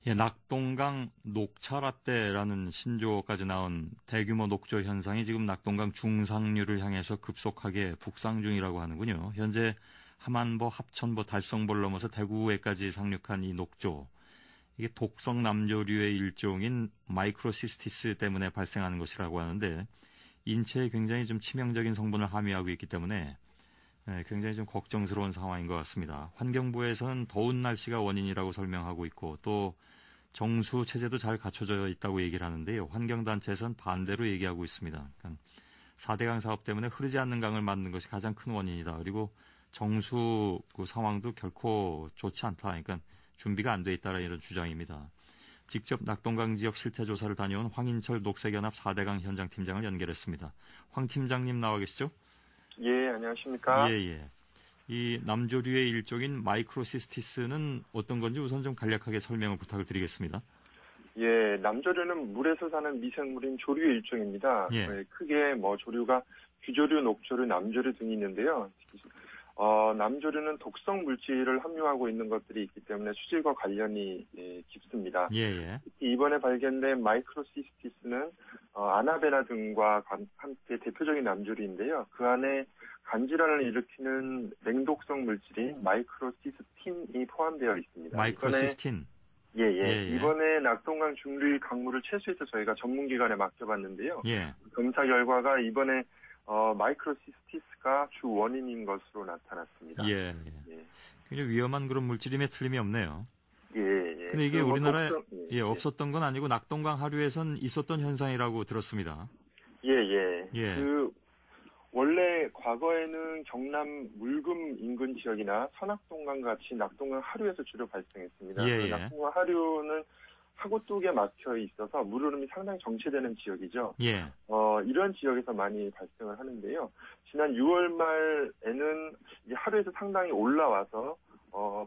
예, 낙동강 녹차라떼라는 신조어까지 나온 대규모 녹조 현상이 지금 낙동강 중상류를 향해서 급속하게 북상 중이라고 하는군요. 현재 함안보, 합천보, 달성보를 넘어서 대구에까지 상륙한 이 녹조. 이게 독성 남조류의 일종인 마이크로시스티스 때문에 발생하는 것이라고 하는데 인체에 굉장히 좀 치명적인 성분을 함유하고 있기 때문에 굉장히 좀 걱정스러운 상황인 것 같습니다. 환경부에서는 더운 날씨가 원인이라고 설명하고 있고 또 정수 체제도 잘 갖춰져 있다고 얘기를 하는데요. 환경단체에서는 반대로 얘기하고 있습니다. 그러니까 4대강 사업 때문에 흐르지 않는 강을 만든 것이 가장 큰 원인이다. 그리고 정수 그 상황도 결코 좋지 않다. 그러니까 준비가 안 돼 있다는 이런 주장입니다. 직접 낙동강 지역 실태조사를 다녀온 황인철 녹색연합 4대강 현장팀장을 연결했습니다. 황 팀장님 나와 계시죠? 예, 안녕하십니까? 예. 이 남조류의 일종인 마이크로시스티스는 어떤 건지 우선 좀 간략하게 설명을 부탁을 드리겠습니다. 예, 남조류는 물에서 사는 미생물인 조류의 일종입니다. 예. 크게 조류가 귀조류, 녹조류, 남조류 등이 있는데요. 남조류는 독성 물질을 함유하고 있는 것들이 있기 때문에 수질과 관련이 깊습니다. 예. 이번에 발견된 마이크로시스티스는 아나베나 등과 함께 대표적인 남조류인데요. 그 안에 간질환을 일으키는 냉독성 물질인 마이크로시스틴이 포함되어 있습니다. 마이크로시스틴. 예. 이번에 낙동강 중류의 강물을 채수해서 저희가 전문기관에 맡겨봤는데요. 예. 검사 결과가 이번에 마이크로시스티스가 주 원인인 것으로 나타났습니다. 예. 굉장히 위험한 그런 물질임에 틀림이 없네요. 예. 근데 이게 우리나라에 없었던 건 아니고 낙동강 하류에선 있었던 현상이라고 들었습니다. 예. 원래 과거에는 경남 물금 인근 지역이나 선악동강 같이 낙동강 하류에서 주로 발생했습니다. 낙동강 하류는 하구뚝에 막혀 있어서 물 흐름이 상당히 정체되는 지역이죠. 예. 이런 지역에서 많이 발생을 하는데요. 지난 6월 말에는 이 하류에서 상당히 올라와서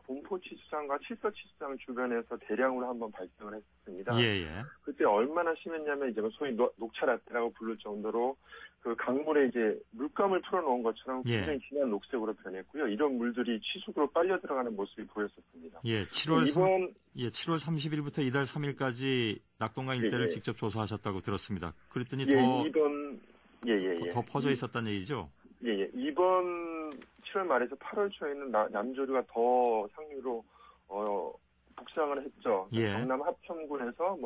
본포치수장과 칠서치수장 주변에서 대량으로 한번 발생을 했습니다. 예. 그때 얼마나 심했냐면 이제 소위 녹차라떼라고 부를 정도로 그 강물에 이제 물감을 풀어놓은 것처럼 굉장히 진한 녹색으로 변했고요. 이런 물들이 치수구로 빨려 들어가는 모습이 보였었습니다. 7월 30일부터 이달 3일까지 낙동강 일대를 직접 조사하셨다고 들었습니다. 그랬더니 더 퍼져 있었다는 얘기죠? 이번 7월 말에서 8월 초에는 남조류가 더 상류로 북상을 했죠. 경남 합천군에서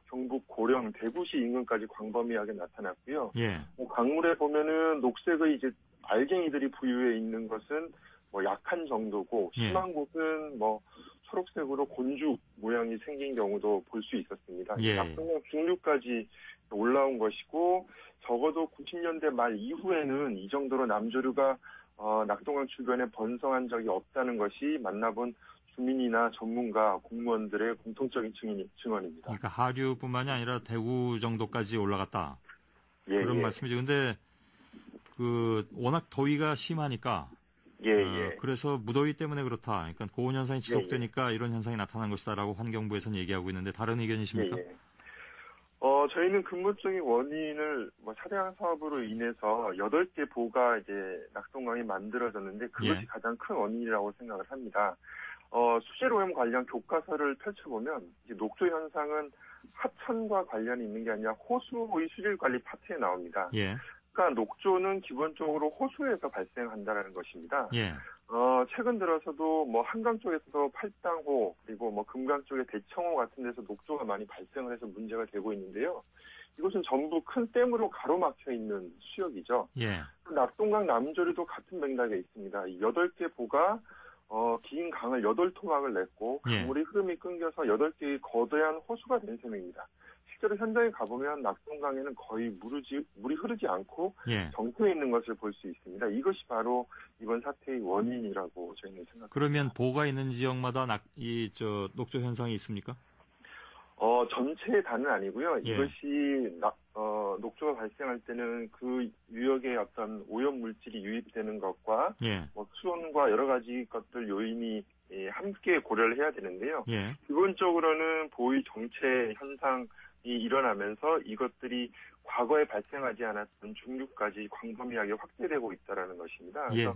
경북 고령 대구시 인근까지 광범위하게 나타났고요. 강물에 보면은 녹색의 이제 알갱이들이 부유해 있는 것은 약한 정도고 심한 곳은 초록색으로 곤죽 모양이 생긴 경우도 볼 수 있었습니다. 낙동강 중류까지 올라온 것이고 적어도 90년대 말 이후에는 이 정도로 남조류가 낙동강 주변에 번성한 적이 없다는 것이 만나본 주민이나 전문가, 공무원들의 공통적인 증언입니다. 그러니까 하류뿐만이 아니라 대구 정도까지 올라갔다. 그런 말씀이죠. 근데 워낙 더위가 심하니까 그래서 무더위 때문에 그렇다. 그러니까 고온 현상이 지속되니까 이런 현상이 나타난 것이다라고 환경부에서는 얘기하고 있는데 다른 의견이십니까? 저희는 근본적인 원인을 4대강 사업으로 인해서 8개 보가 이제 낙동강이 만들어졌는데 그것이 가장 큰 원인이라고 생각을 합니다. 수질오염 관련 교과서를 펼쳐보면 이제 녹조 현상은 하천과 관련이 있는 게 아니라 호수의 수질 관리 파트에 나옵니다. 그러니까 녹조는 기본적으로 호수에서 발생한다는 것입니다. 최근 들어서도 한강 쪽에서도 팔당호 그리고 금강 쪽의 대청호 같은 데서 녹조가 많이 발생을 해서 문제가 되고 있는데요. 이곳은 전부 큰 댐으로 가로막혀 있는 수역이죠. 낙동강 남조류도 같은 맥락에 있습니다. 이 8개 보가 긴 강을 8토막을 냈고 강물이 흐름이 끊겨서 8개의 거대한 호수가 된 셈입니다. 실제로 현장에 가보면 낙동강에는 거의 물이 흐르지 않고 정토해 있는 것을 볼 수 있습니다. 이것이 바로 이번 사태의 원인이라고 저희는 생각합니다. 그러면 보가 있는 지역마다 녹조 현상이 있습니까? 전체 다는 아니고요. 이것이 녹조가 발생할 때는 그 유역에 어떤 오염 물질이 유입되는 것과 수온과 여러 가지 것들 요인이 함께 고려를 해야 되는데요. 기본적으로는 보의 정체 현상 일어나면서 이것들이 과거에 발생하지 않았던 중류까지 광범위하게 확대되고 있다라는 것입니다. 예. 그래서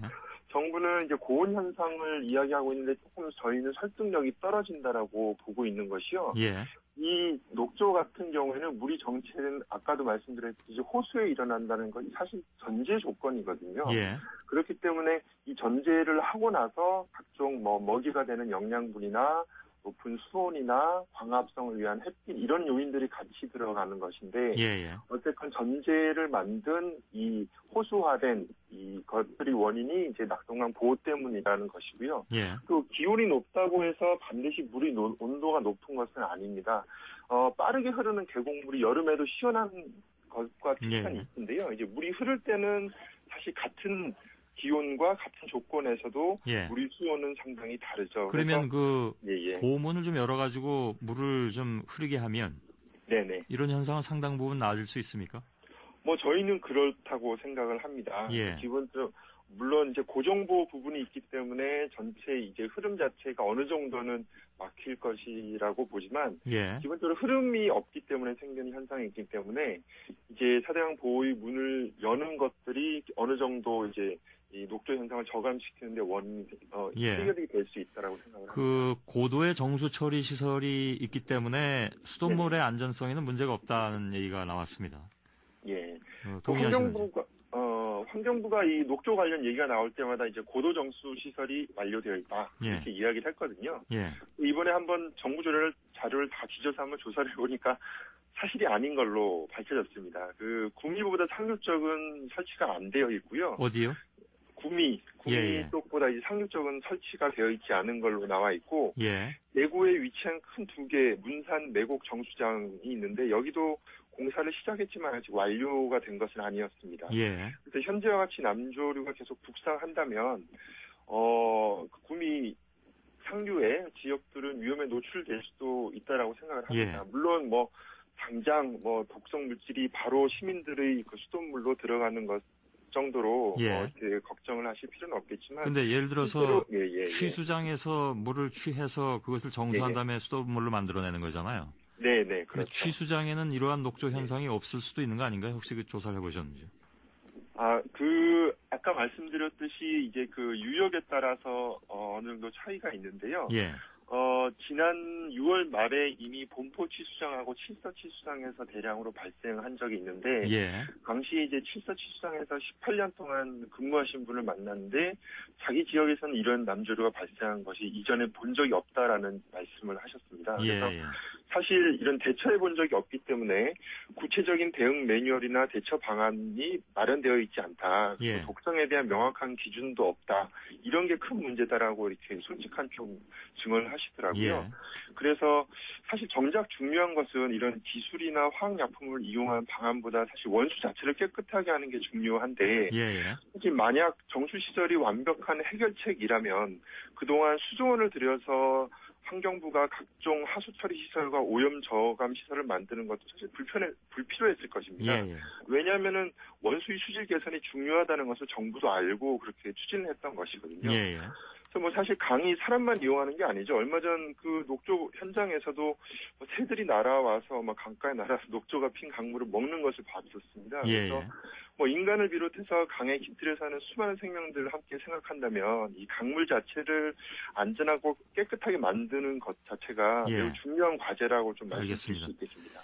정부는 이제 고온 현상을 이야기하고 있는데 조금 저희는 설득력이 떨어진다라고 보고 있는 것이요. 예. 이 녹조 같은 경우에는 물이 정체는 아까도 말씀드렸듯이 호수에 일어난다는 것이 사실 전제 조건이거든요. 예. 그렇기 때문에 이 전제를 하고 나서 각종 먹이가 되는 영양분이나 높은 수온이나 광합성을 위한 햇빛 이런 요인들이 같이 들어가는 것인데 예. 어쨌든 전제를 만든 이 호수화된 이 것들이 원인이 이제 낙동강 보호 때문이라는 것이고요. 예. 또 기온이 높다고 해서 반드시 물이 온도가 높은 것은 아닙니다. 빠르게 흐르는 계곡물이 여름에도 시원한 것과 비슷한 있는데요. 이제 물이 흐를 때는 사실 같은 기온과 같은 조건에서도 예. 물의 수온은 상당히 다르죠. 그러면 그 예. 보문을 좀 열어가지고 물을 좀 흐르게 하면 네네. 이런 현상은 상당 부분 나아질 수 있습니까? 저희는 그렇다고 생각을 합니다. 예. 기본적으로 물론 이제 고정보 부분이 있기 때문에 전체 이제 흐름 자체가 어느 정도는 막힐 것이라고 보지만 예. 기본적으로 흐름이 없기 때문에 생기는 현상이 있기 때문에 이제 사대강 보호의 문을 여는 것들이 어느 정도 이제 이 녹조 현상을 저감시키는데 해결이 될 수 있다라고 생각을 합니다. 그 고도의 정수 처리 시설이 있기 때문에 수돗물의 안전성에는 문제가 없다는 얘기가 나왔습니다. 예. 동의하시는지? 환경부가 이 녹조 관련 얘기가 나올 때마다 이제 고도 정수 시설이 완료되어 있다 이렇게 이야기를 했거든요. 예. 이번에 한번 정부 자료를 다 뒤져서 한번 조사를 해보니까 사실이 아닌 걸로 밝혀졌습니다. 그 구미보다 상류 쪽은 설치가 안 되어 있고요. 어디요? 구미 쪽보다 이제 상류 쪽은 설치가 되어 있지 않은 걸로 나와 있고, 대구에 위치한 큰 두 개 문산 매곡 정수장이 있는데 여기도 공사를 시작했지만 아직 완료가 된 것은 아니었습니다. 그래서 현재와 같이 남조류가 계속 북상한다면 구미 상류의 지역들은 위험에 노출될 수도 있다라고 생각을 합니다. 물론 당장 독성 물질이 바로 시민들의 그 수돗물로 들어가는 것 정도로 이렇게 걱정을 하실 필요는 없겠지만. 근데 예를 들어서 취수장에서 물을 취해서 그것을 정수한 다음에 수돗물로 만들어내는 거잖아요. 네네. 그렇죠. 취수장에는 이러한 녹조 현상이 없을 수도 있는 거 아닌가요? 혹시 그 조사를 해보셨는지? 아까 말씀드렸듯이 이제 그 유역에 따라서 어느 정도 차이가 있는데요. 지난 6월 말에 이미 본포 취수장하고 칠서 취수장에서 대량으로 발생한 적이 있는데, 당시 이제 칠서 취수장에서 18년 동안 근무하신 분을 만났는데, 자기 지역에서는 이런 남조류가 발생한 것이 이전에 본 적이 없다라는 말씀을 하셨습니다. 그래서 사실 이런 대처해 본 적이 없기 때문에 구체적인 대응 매뉴얼이나 대처 방안이 마련되어 있지 않다. 독성에 대한 명확한 기준도 없다. 이런 게 큰 문제다라고 이렇게 솔직한 좀 증언을 하시더라고요. 그래서 사실 정작 중요한 것은 이런 기술이나 화학약품을 이용한 방안보다 사실 원수 자체를 깨끗하게 하는 게 중요한데, 사실 만약 정수시설이 완벽한 해결책이라면 그동안 수조원을 들여서 환경부가 각종 하수 처리 시설과 오염 저감 시설을 만드는 것도 사실 불필요했을 것입니다. 왜냐하면은 원수의 수질 개선이 중요하다는 것을 정부도 알고 그렇게 추진을 했던 것이거든요. 그래서 사실 강이 사람만 이용하는 게 아니죠. 얼마 전 그 녹조 현장에서도 새들이 날아와서 강가에 날아서 녹조가 핀 강물을 먹는 것을 봤었습니다. 그래서 인간을 비롯해서 강에 깃들여 사는 수많은 생명들을 함께 생각한다면 이 강물 자체를 안전하고 깨끗하게 만드는 것 자체가 매우 중요한 과제라고 좀 말씀드릴 수 있겠습니다.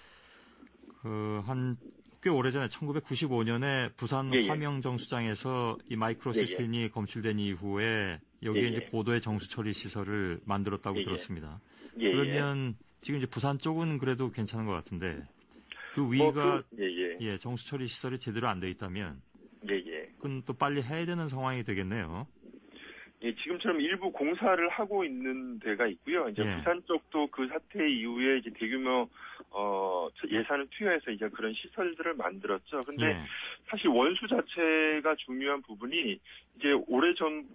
꽤 오래전에 1995년에 부산 화명정수장에서 이 마이크로시스틴이 검출된 이후에 여기에 이제 고도의 정수 처리 시설을 만들었다고 들었습니다. 그러면 지금 이제 부산 쪽은 그래도 괜찮은 것 같은데 그 위가 정수 처리 시설이 제대로 안 돼 있다면 그건 또 빨리 해야 되는 상황이 되겠네요. 지금처럼 일부 공사를 하고 있는 데가 있고요. 이제 부산 쪽도 그 사태 이후에 이제 대규모 예산을 투여해서 이제 그런 시설들을 만들었죠. 근데 사실 원수 자체가 중요한 부분이 이제 오래전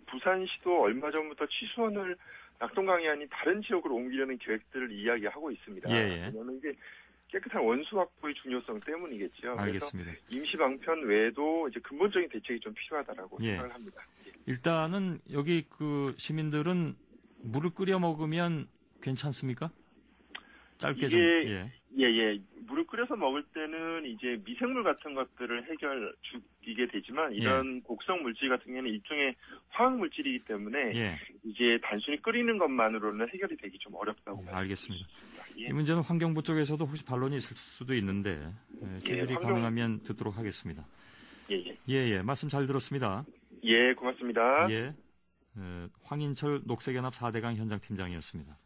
부산시도 얼마 전부터 취수원을 낙동강이 아닌 다른 지역으로 옮기려는 계획들을 이야기하고 있습니다. 왜냐하면 이게 깨끗한 원수 확보의 중요성 때문이겠죠. 알겠습니다. 그래서 임시 방편 외에도 이제 근본적인 대책이 좀 필요하다라고 생각을 합니다. 일단은 여기 그 시민들은 물을 끓여 먹으면 괜찮습니까? 짧게 이게, 좀 예. 물을 끓여서 먹을 때는 이제 미생물 같은 것들을 죽이게 되지만 이런 곡성 물질 같은 경우는 일종의 화학 물질이기 때문에 이제 단순히 끓이는 것만으로는 해결이 되기 좀 어렵다고 알겠습니다. 이 문제는 환경부 쪽에서도 혹시 반론이 있을 수도 있는데 저희들이 가능하면 듣도록 하겠습니다. 말씀 잘 들었습니다. 고맙습니다. 황인철 녹색연합 4대강 현장 팀장이었습니다.